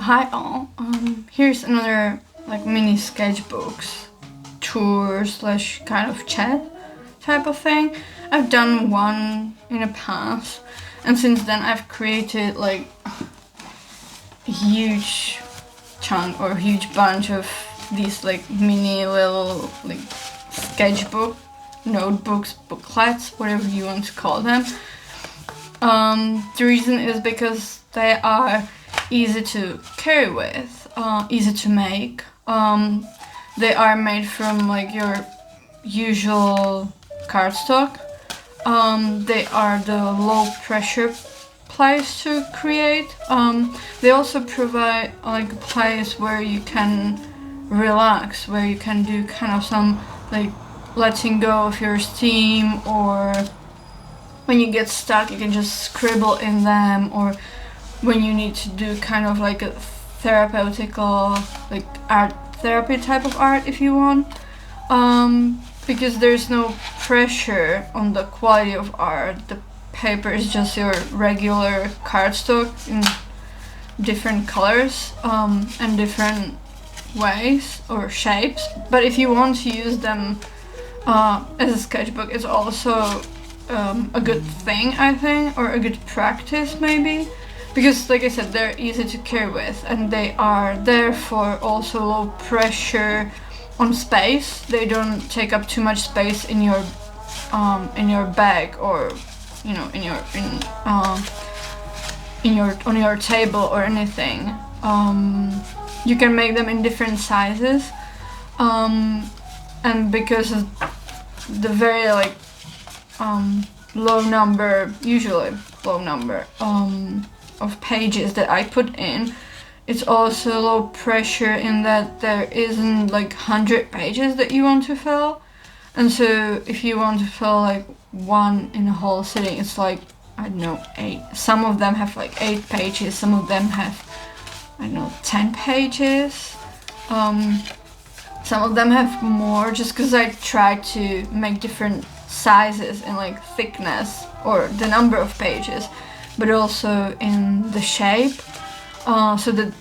Hi all. Here's another like mini sketchbooks tour slash kind of chat type of thing. I've done one in the past, and since then I've created like a huge chunk or a huge bunch of these like mini little like sketchbook notebooks, booklets, whatever you want to call them. The reason is because they are easy to carry with, easy to make. They are made from like your usual cardstock. They are the low pressure place to create. They also provide like a place where you can relax, where you can do kind of some like letting go of your steam, or when you get stuck you can just scribble in them, or when you need to do kind of like a therapeutical like art therapy type of art if you want, because there's no pressure on the quality of art. The paper is just your regular cardstock in different colors and different ways or shapes, but if you want to use them as a sketchbook, it's also a good thing, I think, or a good practice maybe, because like I said, they're easy to carry with and they are therefore also low pressure on space. They don't take up too much space in your bag, or you know on your table or anything. You can make them in different sizes, and because of the very like usually low number of pages that I put in, it's also low pressure in that there isn't like 100 pages that you want to fill. And so if you want to fill like one in a whole sitting, it's like, I don't know, 8. Some of them have like 8 pages, some of them have, I don't know, 10 pages. Some of them have more, just because I tried to make different sizes in like thickness or the number of pages, but also in the shape, so that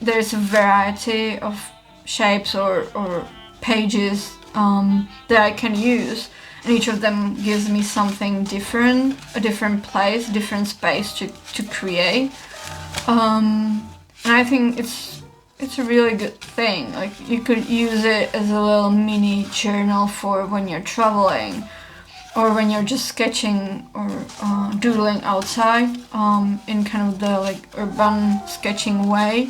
there's a variety of shapes or pages that I can use, and each of them gives me something different, a different place, different space to create. And I think it's a really good thing. Like, you could use it as a little mini journal for when you're traveling, or when you're just sketching or doodling outside, in kind of the like urban sketching way,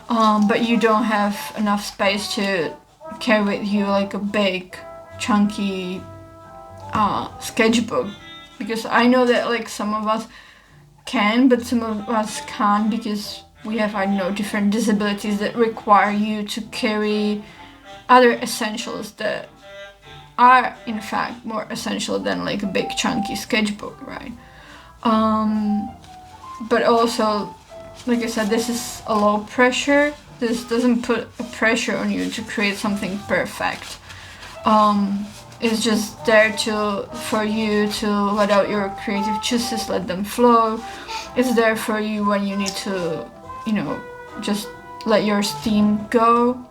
but you don't have enough space to carry with you like a big chunky sketchbook, because I know that like some of us can, but some of us can't, because we have, I don't know, different disabilities that require you to carry other essentials that are in fact more essential than like a big chunky sketchbook, right? But also, like I said, this is a low pressure. This doesn't put a pressure on you to create something perfect. It's just there for you to let out your creative juices, let them flow. It's there for you when you need to, just let your steam go.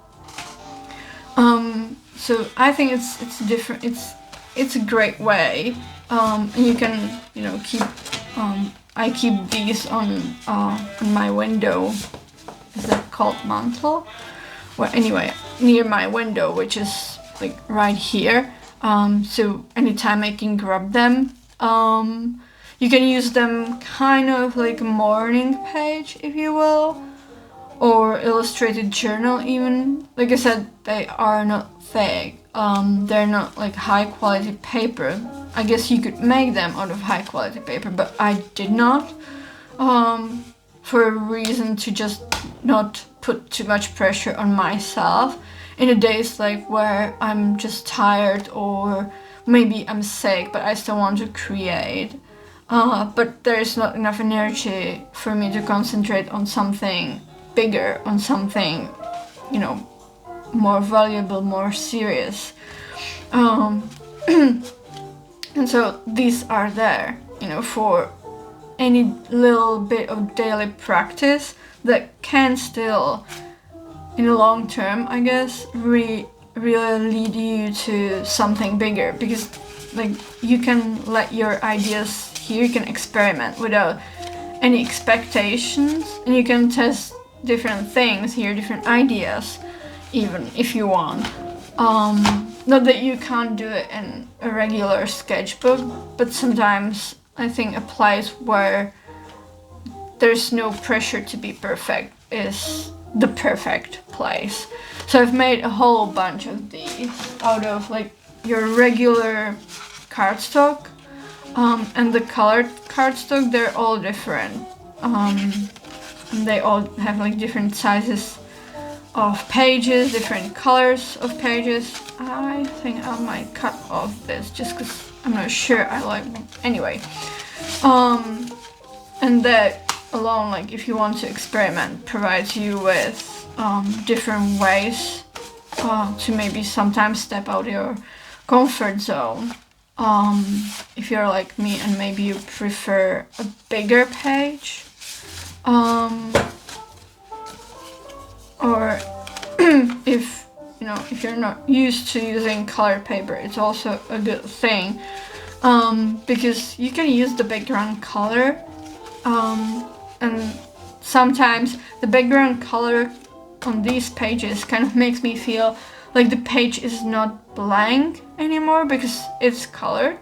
So I think it's different. It's a great way, and you can keep. I keep these on my window. Is that called mantle? Well, anyway, near my window, which is like right here. So anytime I can grab them. You can use them kind of like a morning page, if you will, or illustrated journal even. Like I said, they are not thick. They're not like high quality paper. I guess you could make them out of high quality paper, but I did not, for a reason to just not put too much pressure on myself in the days like where I'm just tired, or maybe I'm sick but I still want to create, but there's not enough energy for me to concentrate on something bigger, on something more valuable, more serious. And so these are there, for any little bit of daily practice that can still, in the long term, I guess, really lead you to something bigger, because like you can let your ideas here, you can experiment without any expectations, and you can test different things here, different ideas, even if you want. Not that you can't do it in a regular sketchbook, but sometimes I think a place where there's no pressure to be perfect is the perfect place. So I've made a whole bunch of these out of like your regular cardstock, and the colored cardstock, they're all different. And they all have like different sizes of pages, different colors of pages. I think I might cut off this just because I'm not sure I like them. Anyway, and that alone, like if you want to experiment, provides you with different ways to maybe sometimes step out your comfort zone. If you're like me and maybe you prefer a bigger page, or if if you're not used to using colored paper, it's also a good thing, because you can use the background color, and sometimes the background color on these pages kind of makes me feel like the page is not blank anymore because it's colored.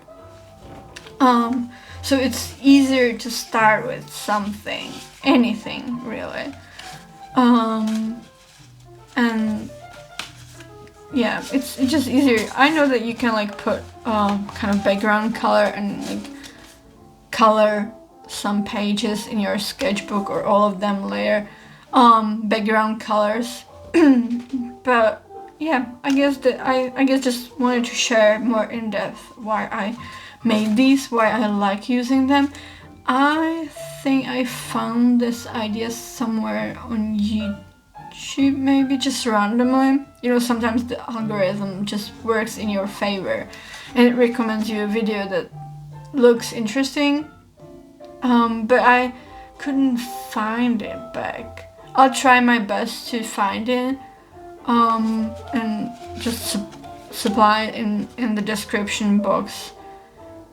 So it's easier to start with something, anything really. And yeah, it's just easier. I know that you can like put kind of background color and like color some pages in your sketchbook, or all of them later, background colors. But yeah, I guess just wanted to share more in depth why I made these, why I like using them. I think I found this idea somewhere on YouTube, maybe just randomly. Sometimes the algorithm just works in your favor and it recommends you a video that looks interesting, but I couldn't find it back. I'll try my best to find it, and just supply it in the description box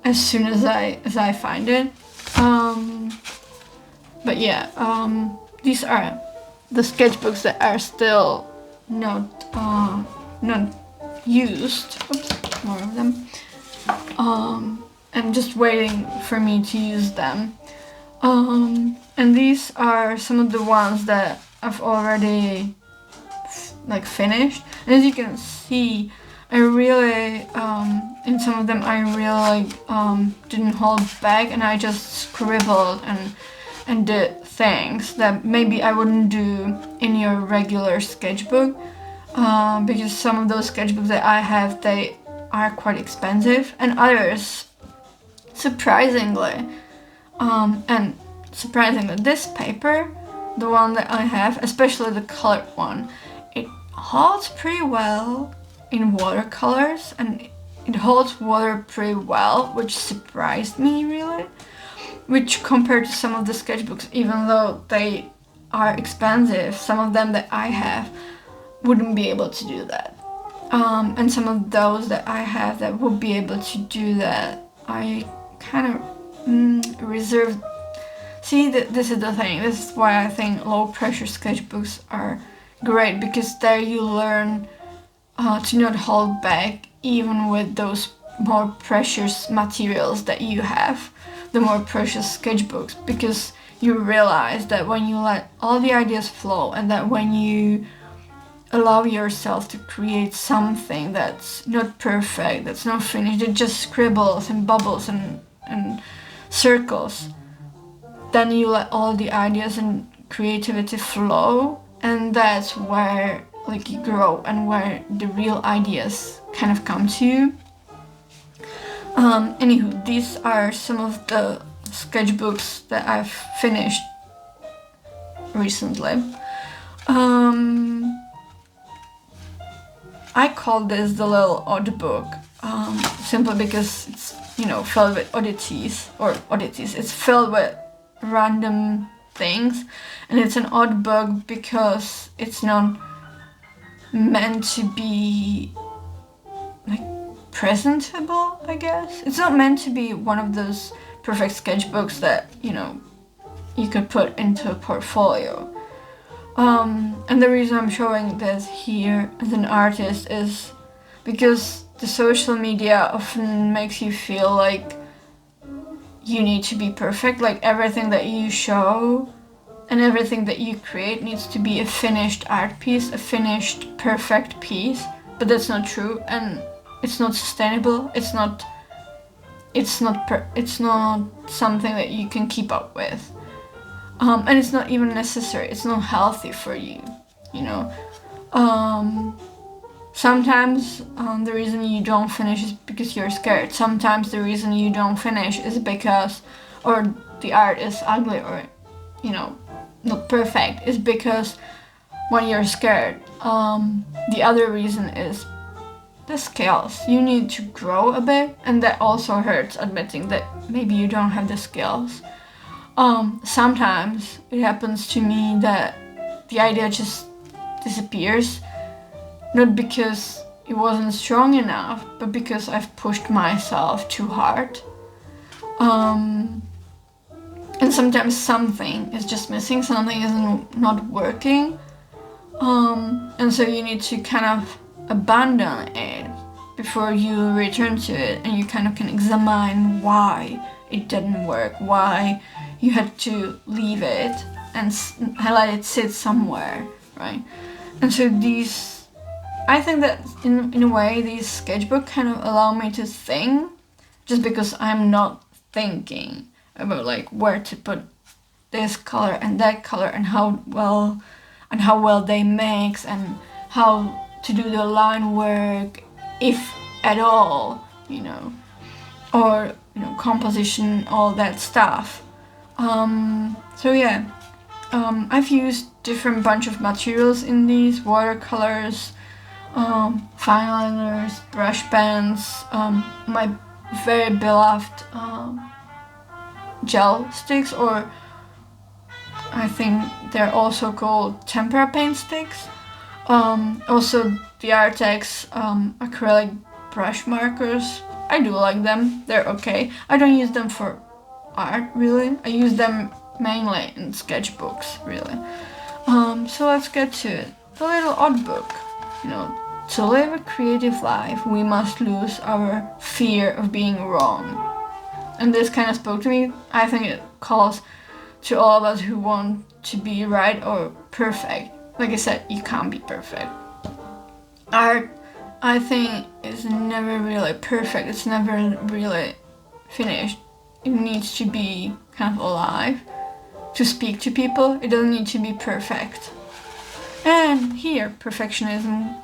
as soon as I find it. But yeah, these are the sketchbooks that are still not used. Oops, more of them. And just waiting for me to use them. And these are some of the ones that I've already finished. And as you can see, I really, in some of them I really didn't hold back, and I just scribbled and did things that maybe I wouldn't do in your regular sketchbook, because some of those sketchbooks that I have, they are quite expensive, and others, surprisingly, this paper, the one that I have, especially the colored one, it holds pretty well in watercolors, and it holds water pretty well, which surprised me really, which compared to some of the sketchbooks, even though they are expensive, some of them that I have wouldn't be able to do that, and some of those that I have that would be able to do that, I kind of reserved. See, this is the thing, this is why I think low pressure sketchbooks are great, because there you learn to not hold back, even with those more precious materials that you have, the more precious sketchbooks, because you realize that when you let all the ideas flow, and that when you allow yourself to create something that's not perfect, that's not finished, it just scribbles and bubbles and circles, then you let all the ideas and creativity flow, and that's where you grow and where the real ideas kind of come to you. Anywho, these are some of the sketchbooks that I've finished recently. I call this the little odd book, simply because it's filled with oddities. It's filled with random things, and it's an odd book because it's not meant to be like presentable, I guess. It's not meant to be one of those perfect sketchbooks that, you know, you could put into a portfolio. And the reason I'm showing this here as an artist is because the social media often makes you feel like you need to be perfect, like everything that you show and everything that you create needs to be a finished art piece, a finished perfect piece, but that's not true, and it's not sustainable. It's not something that you can keep up with, and it's not even necessary. It's not healthy for you, you know. Sometimes the reason you don't finish is because you're scared. Sometimes the reason you don't finish is because, or the art is ugly, or, you know, not perfect, is because when you're scared. The other reason is the skills. You need to grow a bit, and that also hurts, admitting that maybe you don't have the skills. Sometimes it happens to me that the idea just disappears, not because it wasn't strong enough, but because I've pushed myself too hard. And sometimes something is just missing, something is not working, and so you need to kind of abandon it before you return to it, and you kind of can examine why it didn't work, why you had to leave it and let it sit somewhere, right? And so I think that in a way these sketchbooks kind of allow me to think, just because I'm not thinking about like where to put this color and that color and how well they mix and how to do the line work, if at all, you know, or, you know, composition, all that stuff. So yeah, I've used different bunch of materials in these: watercolors, fine liners, brush pens, my very beloved gel sticks, or I think they're also called tempera paint sticks. Also the Artex acrylic brush markers. I do like them, they're okay. I don't use them for art, really. I use them mainly in sketchbooks, really. So let's get to it. The little odd book. You know, to live a creative life, we must lose our fear of being wrong. And this kind of spoke to me. I think it calls to all of us who want to be right or perfect. Like I said, you can't be perfect. Art, I think, is never really perfect. It's never really finished. It needs to be kind of alive to speak to people. It doesn't need to be perfect. And here, perfectionism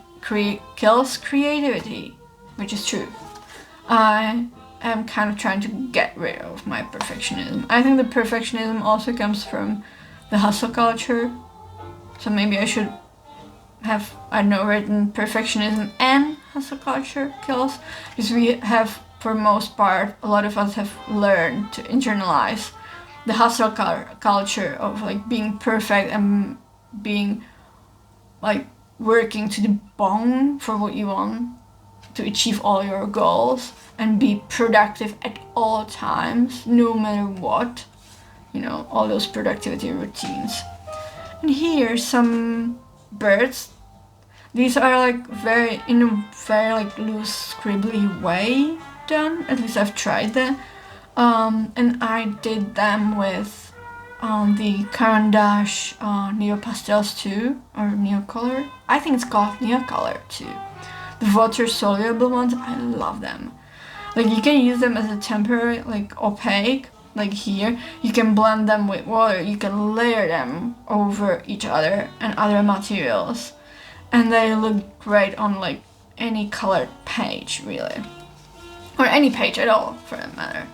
kills creativity, which is true. I am kind of trying to get rid of my perfectionism. I think the perfectionism also comes from the hustle culture. So maybe I should have, I don't know, written perfectionism and hustle culture kills, because we have, for most part, a lot of us have learned to internalize the hustle culture of like being perfect and being like working to the bone for what you want to achieve all your goals and be productive at all times, no matter what, you know, all those productivity routines. And here some birds. These are like in a very like loose scribbly way done, at least I've tried that. And I did them with the Caran d'Ache Neo Pastels 2, or Neo Color. I think it's called Neo Color 2. The water soluble ones, I love them. Like you can use them as a temporary, like opaque, like here. You can blend them with water, you can layer them over each other and other materials. And they look great on like any colored page, really. Or any page at all, for that matter.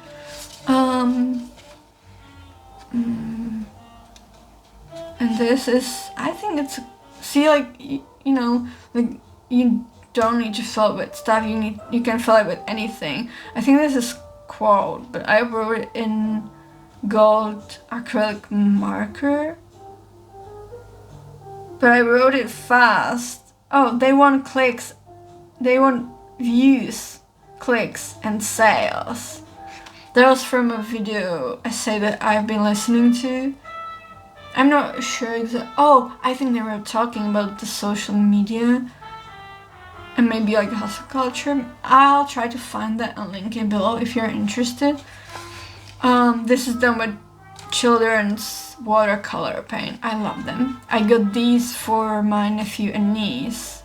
And this is, I think it's, see, like, you know, like you don't need to fill it with stuff, you can fill it with anything. I think this is quote, but I wrote it in gold acrylic marker, but I wrote it fast. Oh, they want clicks, they want views, clicks, and sales. That was from a video essay that I've been listening to. I'm not sure exactly. Oh, I think they were talking about the social media and maybe like hustle culture. I'll try to find that and link it below if you're interested. This is done with children's watercolor paint. I love them. I got these for my nephew and niece.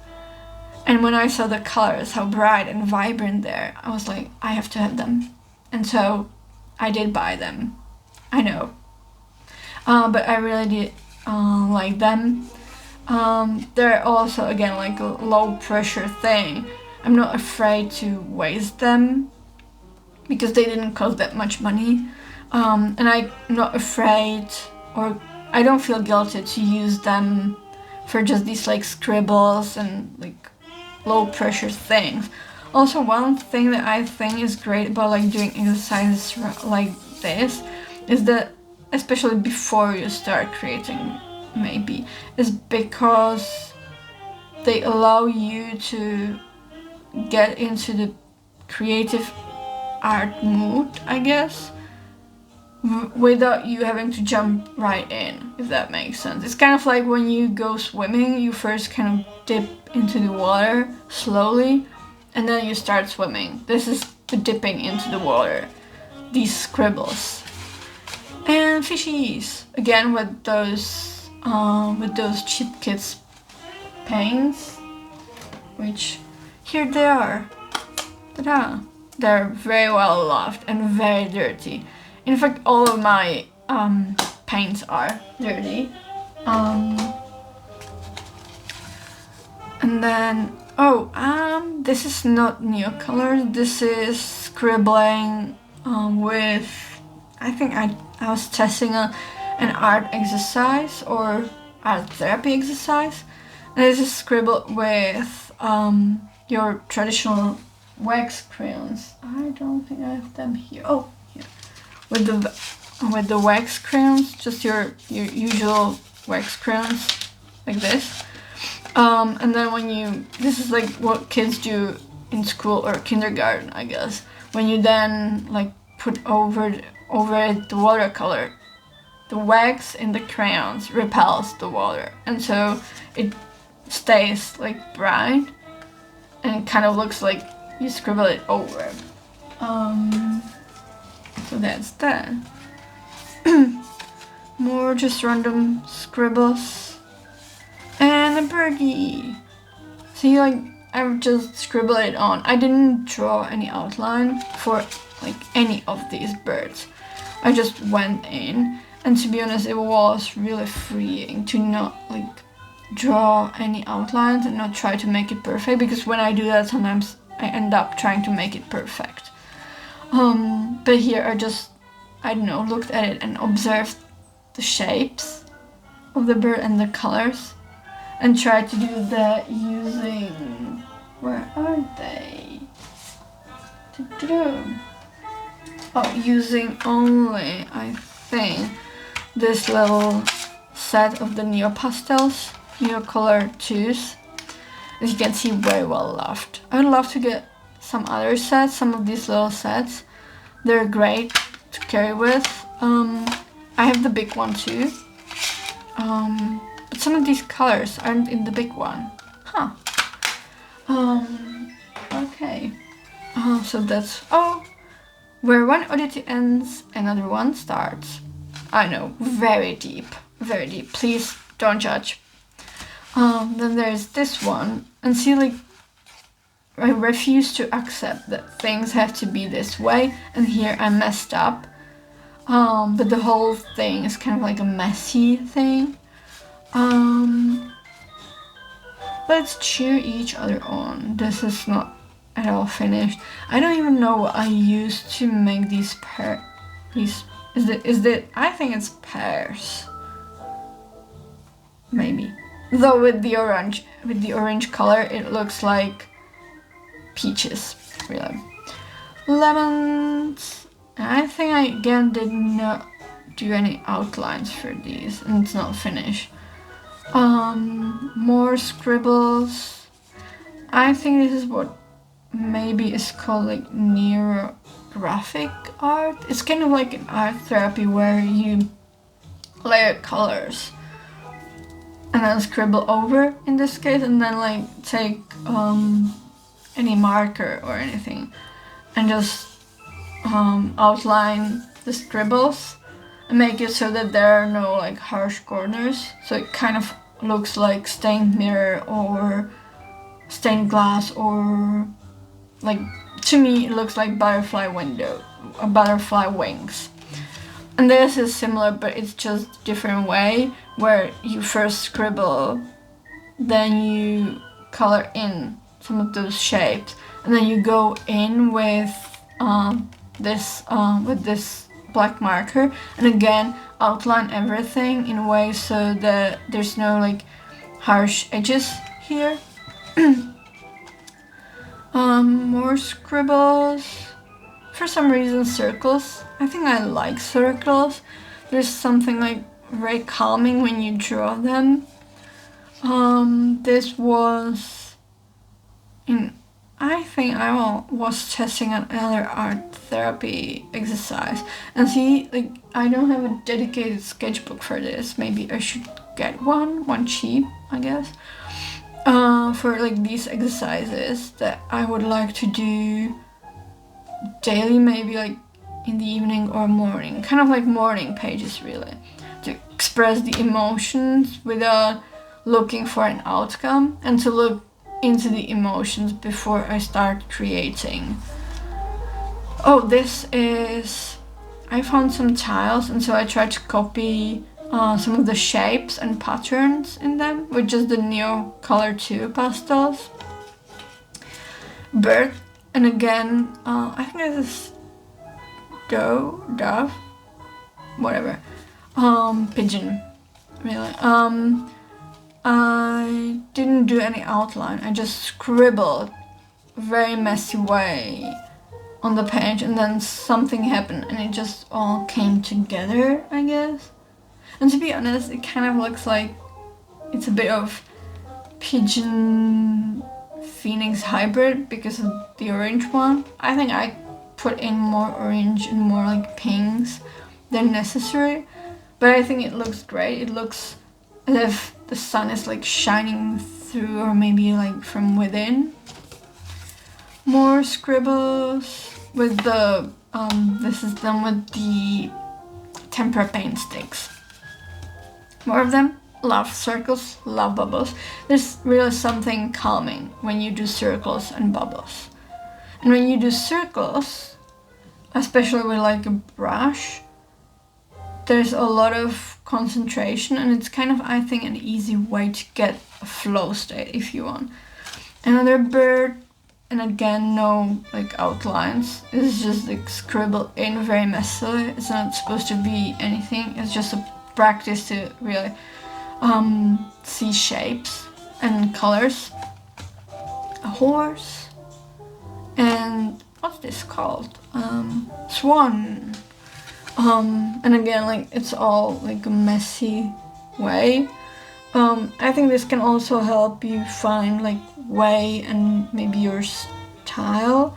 And when I saw the colors, how bright and vibrant they're, I was like, I have to have them. And so I did buy them. I know. But I really did like them. They're also, again, like a low pressure thing. I'm not afraid to waste them because they didn't cost that much money. And I'm not afraid, or I don't feel guilty to use them for just these like scribbles and like low pressure things. Also, one thing that I think is great about like doing exercises like this is that, especially before you start creating, maybe, is because they allow you to get into the creative art mood, I guess, without you having to jump right in, if that makes sense. It's kind of like when you go swimming, you first kind of dip into the water slowly and then you start swimming. This is the dipping into the water, these scribbles. And fishies, again with those cheap kids paints, which here they are. Ta-da! They're very well loved and very dirty. In fact, all of my paints are dirty. And then, this is not neocolor. This is scribbling with, I think I was testing an art exercise or art therapy exercise. And this is scribbled with your traditional wax crayons. I don't think I have them here. Oh, here. With the wax crayons, just your usual wax crayons, like this. And then this is like what kids do in school or kindergarten, I guess. When you then like put over it the watercolor, the wax in the crayons repels the water, and so it stays like bright and it kind of looks like you scribble it over. So that's that. More just random scribbles. And a birdie. See, like, I've just scribbled it on. I didn't draw any outline for like any of these birds. I just went in, and to be honest, it was really freeing to not like draw any outlines and not try to make it perfect, because when I do that, sometimes I end up trying to make it perfect. But here I don't know, looked at it and observed the shapes of the bird and the colors, and tried to do that using, where are they? Using only, I think, this little set of the Neo Pastels, Neocolor 2s. As you can see, very well loved. I would love to get some other sets, some of these little sets. They're great to carry with. I have the big one too. But some of these colors aren't in the big one. Huh. Okay. So that's, where one oddity ends, another one starts. I know, very deep, very deep. Please don't judge. Then there's this one, and see, like, I refuse to accept that things have to be this way, and here I messed up. But the whole thing is kind of like a messy thing. Let's cheer each other on. This is not at all finished. I don't even know what I used to make these I think it's pears. Maybe. Though with the orange color, it looks like peaches, really. Lemons. I think I again did not do any outlines for these, and it's not finished. More scribbles. I think this is what maybe is called like neurographic art. It's kind of like an art therapy where you layer colors and then scribble over in this case, and then like take any marker or anything and just outline the scribbles and make it so that there are no like harsh corners, so it kind of looks like stained mirror or stained glass, or like, to me it looks like butterfly wings. And this is similar, but it's just different way, where you first scribble, then you color in some of those shapes, and then you go in with this black marker, and again outline everything in a way so that there's no like harsh edges here. More scribbles. For some reason circles. I think I like circles. There's something like very calming when you draw them. This was I think I was testing another art therapy exercise, and see, like, I don't have a dedicated sketchbook for this. Maybe I should get one cheap, I guess, for like these exercises that I would like to do daily, maybe like in the evening or morning, kind of like morning pages, really, to express the emotions without looking for an outcome, and to look into the emotions before I start creating. Oh, this is, I found some tiles, and so I tried to copy some of the shapes and patterns in them with just the Neo Color 2 pastels. Bird, and again, I think this is dove, whatever, pigeon, really. I didn't do any outline, I just scribbled very messy way on the page, and then something happened and it just all came together, I guess. And to be honest, it kind of looks like it's a bit of pigeon phoenix hybrid because of the orange one. I think I put in more orange and more like pinks than necessary, but I think it looks great. It looks as if the sun is like shining through, or maybe like from within. More scribbles with the this is done with the tempera paint sticks. More of them. Love circles, love bubbles. There's really something calming when you do circles and bubbles. And when you do circles, especially with like a brush, there's a lot of concentration, and it's kind of, I think, an easy way to get a flow state if you want. Another bird, and again, no like outlines. It's just like scribble in very messily. It's not supposed to be anything. It's just a practice to really see shapes and colors. A horse, and what's this called? Swan. And again, like, it's all like a messy way. I think this can also help you find like way and maybe your style,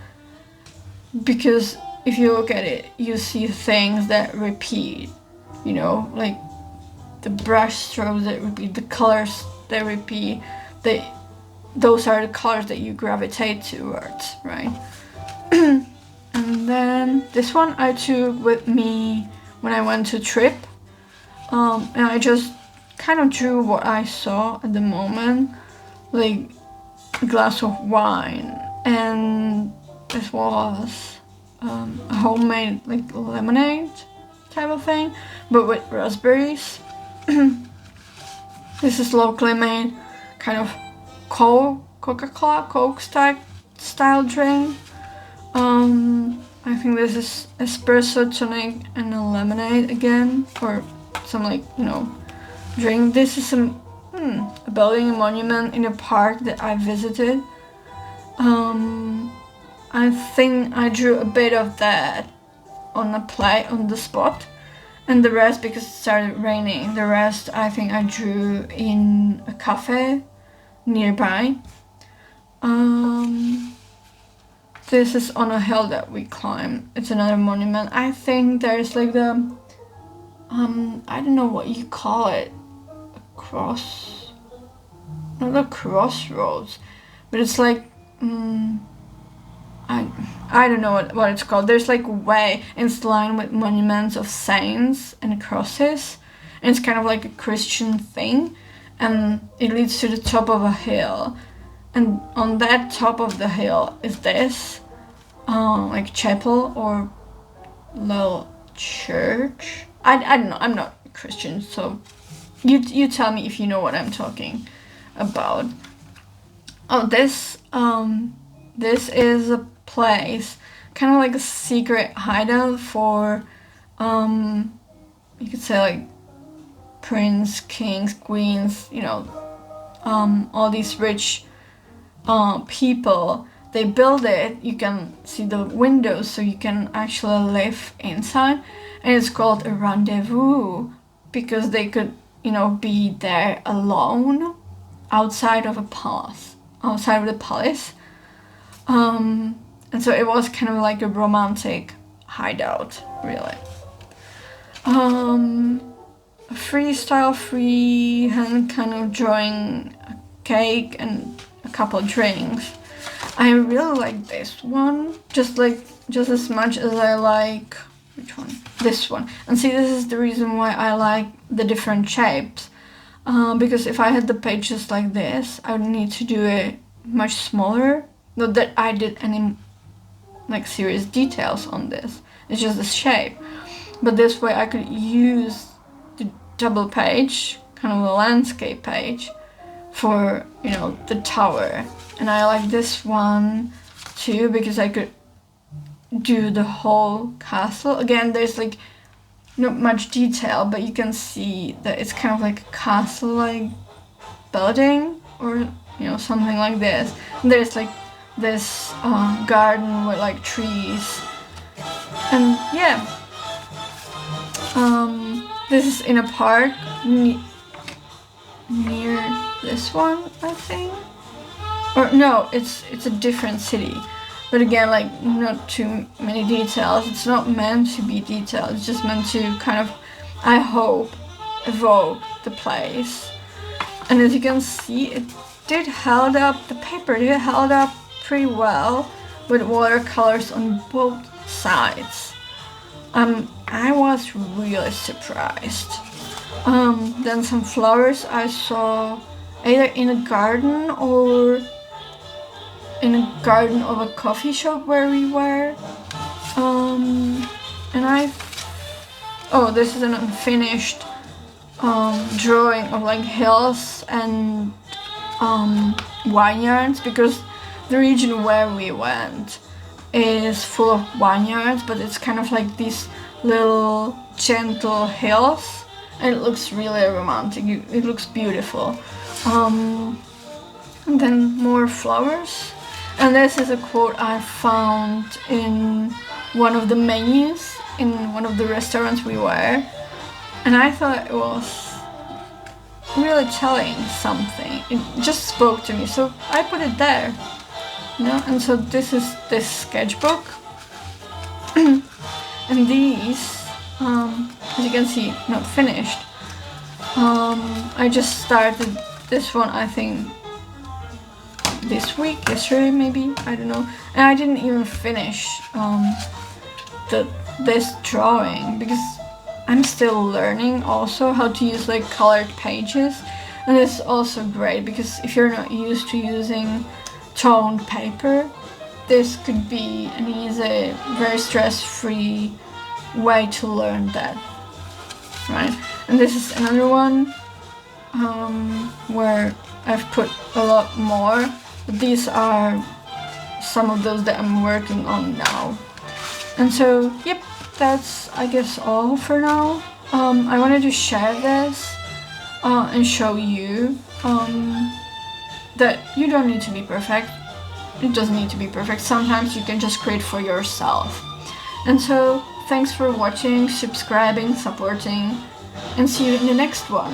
because if you look at it, you see things that repeat, you know, like the brush strokes that repeat, the colors that repeat, those are the colors that you gravitate towards, right? And then this one I took with me when I went to trip, and I just kind of drew what I saw at the moment, like a glass of wine, and this was a homemade like lemonade type of thing, but with raspberries. This is locally made, kind of Coca-Cola, Coke style drink. I think this is espresso tonic and a lemonade again, or some like, you know, drink. This is a building, a monument in a park that I visited. I think I drew a bit of that on the spot, And the rest, because it started raining, the rest I think I drew in a cafe nearby. This is on a hill that we climb. It's another monument. I think there's like the I don't know what you call it, not a crossroads, but it's like I don't know what it's called. There's like a way, and it's lined with monuments of saints and crosses, and it's kind of like a Christian thing, and it leads to the top of a hill, and on that top of the hill is this like chapel or little church. I don't know, I'm not Christian, so you tell me if you know what I'm talking about. Oh, this is a place, kind of like a secret hideout for you could say like prince, kings, queens, you know, all these rich people. They build it, you can see the windows, so you can actually live inside, and it's called a rendezvous because they could, you know, be there alone outside of the palace. And so it was kind of like a romantic hideout, really. Freehand kind of drawing a cake and a couple drinks. I really like this one, just as much as I like, which one? This one. And see, this is the reason why I like the different shapes. Because if I had the page just like this, I would need to do it much smaller. Not that I did any like serious details on this, it's just the shape. But this way I could use the double page, kind of a landscape page, for, you know, the tower. And I like this one too because I could do the whole castle. Again, there's like not much detail, but you can see that it's kind of like a castle-like building, or, you know, something like this. And there's like this garden with like trees, and yeah, this is in a park near this one, I think, or no, it's a different city. But again, like, not too many details. It's not meant to be detailed. It's just meant to kind of, I hope, evoke the place. And as you can see, it did held up, the paper did held up pretty well with watercolors on both sides. I was really surprised. Then some flowers I saw either in a garden or in a garden of a coffee shop where we were. This is an unfinished drawing of like hills and vineyards, because the region where we went is full of vineyards, but it's kind of like these little gentle hills, and it looks really romantic. It looks beautiful. And then more flowers. And this is a quote I found in one of the menus in one of the restaurants we were, and I thought it was really telling something. It just spoke to me, so I put it there. You know? And so this is this sketchbook, and these, as you can see, not finished. I just started this one, I think, yesterday maybe, I don't know, and I didn't even finish this drawing because I'm still learning also how to use like colored pages, and it's also great because if you're not used to using toned paper, this could be an easy, very stress-free way to learn that, right? And this is another one where I've put a lot more. These are some of those that I'm working on now. And so, yep, that's, I guess, all for now. I wanted to share this and show you that you don't need to be perfect. It doesn't need to be perfect. Sometimes you can just create for yourself. And so, thanks for watching, subscribing, supporting, and see you in the next one.